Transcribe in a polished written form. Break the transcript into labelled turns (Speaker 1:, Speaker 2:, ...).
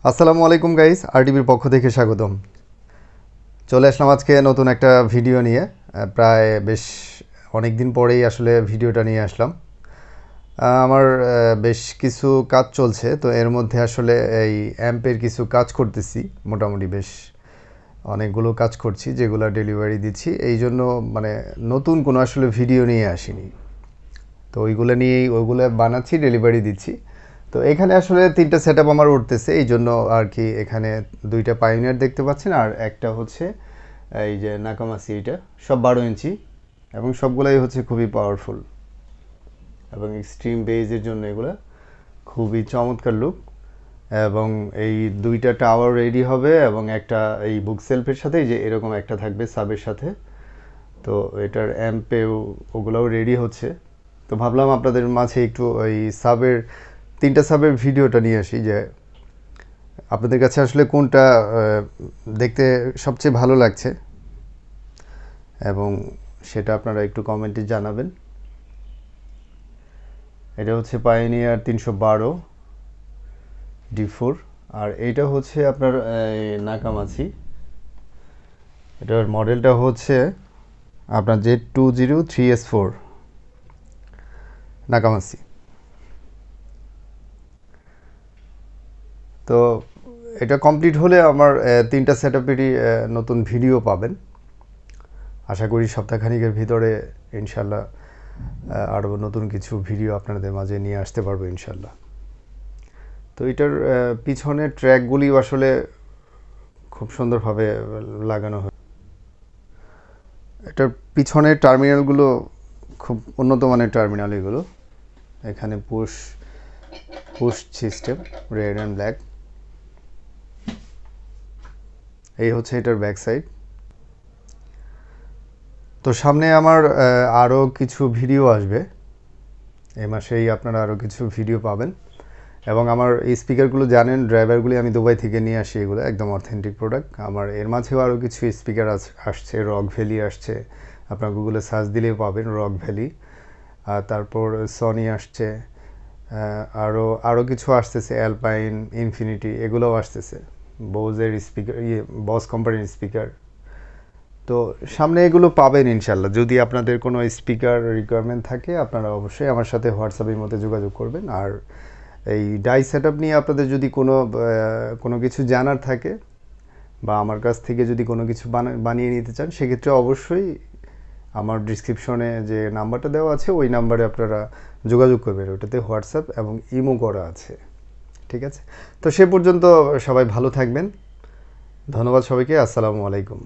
Speaker 1: আসসালামু আলাইকুম গাইস, আরটিভির পক্ষ থেকে স্বাগতম। চলে আসলাম আজকে নতুন একটা ভিডিও নিয়ে। প্রায় বেশ অনেক দিন পরেই আসলে ভিডিওটা নিয়ে আসলাম। আমার বেশ কিছু কাজ চলছে, তো এর মধ্যে আসলে এই অ্যাম্পের কিছু কাজ করতেছি। মোটামুটি বেশ অনেকগুলো কাজ করছি, যেগুলো ডেলিভারি দিচ্ছি। এই জন্য মানে নতুন কোনো আসলে ভিডিও নিয়ে আসিনি, তো ওইগুলো বানাচ্ছি, ডেলিভারি দিচ্ছি। তো এখানে আসলে 3টা সেটআপ আমার উঠতেছে, এই জন্য আর কি। এখানে 2টা পাইওনিয়ার দেখতে পাচ্ছেন, আর একটা হচ্ছে এই যে নাকামাসি। এটা সব 12 ইঞ্চি এবং সবগুলাই হচ্ছে খুবই পাওয়ারফুল এবং এক্সট্রিম বেজের জন্য এগুলো খুবই চমৎকার লুক। এবং এই 2টা টাওয়ার রেডি হবে এবং একটা এই বুক সেলফের সাথে যে এরকম একটা থাকবে সাবের সাথে। তো এটার অ্যাম্পেও ওগুলোও রেডি হচ্ছে। তো ভাবলাম আপনাদের মাঝে একটু ওই 3টা সাবের ভিডিওটা নিয়ে আসি, যে আপনাদের কাছে আসলে কোনটা দেখতে সবচেয়ে ভালো লাগছে এবং সেটা আপনারা একটু কমেন্টে জানাবেন। এটা হচ্ছে পায়োনিয়ার 312 D4, আর এইটা হচ্ছে আপনার নাকামাছি। এটার মডেলটা হচ্ছে আপনার Z203S4 নাকামাছি। তো এটা কমপ্লিট হলে আমার 3টা সেটআপেরই নতুন ভিডিও পাবেন। আশা করি সপ্তাহখানিকের ভিতরে ইনশাল্লাহ আরও নতুন কিছু ভিডিও আপনাদের মাঝে নিয়ে আসতে পারবো ইনশাল্লাহ। তো এটার পিছনের ট্র্যাকগুলি আসলে খুব সুন্দরভাবে লাগানো হয়। এটার পিছনের টার্মিনালগুলো খুব উন্নত মানের টার্মিনাল। এগুলো এখানে push system, red and black. এই হচ্ছে এটার ব্যাক সাইড। তো সামনে আমার আরও কিছু ভিডিও আসবে, এই মাসেই আপনারা আরও কিছু ভিডিও পাবেন। এবং আমার এই স্পিকারগুলো জানেন, ড্রাইভারগুলি আমি দুবাই থেকে নিয়ে আসি, এগুলো একদম অথেন্টিক প্রোডাক্ট। আমার এর মাঝেও আরও কিছু স্পিকার আসছে, রক ভ্যালি আসছে, আপনার গুগলে সার্চ দিলেও পাবেন রক ভ্যালি। আর তারপর সনি আসছে, আরও কিছু আসতেছে, অ্যালপাইন, ইনফিনিটি, এগুলোও আসতেছে। বোজের স্পিকার, বস কোম্পানির স্পিকার। তো সামনে এগুলো পাবেন ইনশাল্লাহ। যদি আপনাদের কোনো স্পিকার রিকোয়ারমেন্ট থাকে, আপনারা অবশ্যই আমার সাথে হোয়াটসঅ্যাপের মধ্যে যোগাযোগ করবেন। আর এই ডাই সেটআপ নিয়ে আপনাদের যদি কোনো কিছু জানার থাকে বা আমার কাছ থেকে যদি কোনো কিছু বানিয়ে নিতে চান, সেক্ষেত্রে অবশ্যই আমার ডিসক্রিপশনে যে নাম্বারটা দেওয়া আছে ওই নাম্বারে আপনারা যোগাযোগ করবেন। ওটাতে হোয়াটসঅ্যাপ এবং ইমো করা আছে, ঠিক আছে? তো সে পর্যন্ত সবাই ভালো থাকবেন। ধন্যবাদ সবাইকে। আসসালামু আলাইকুম।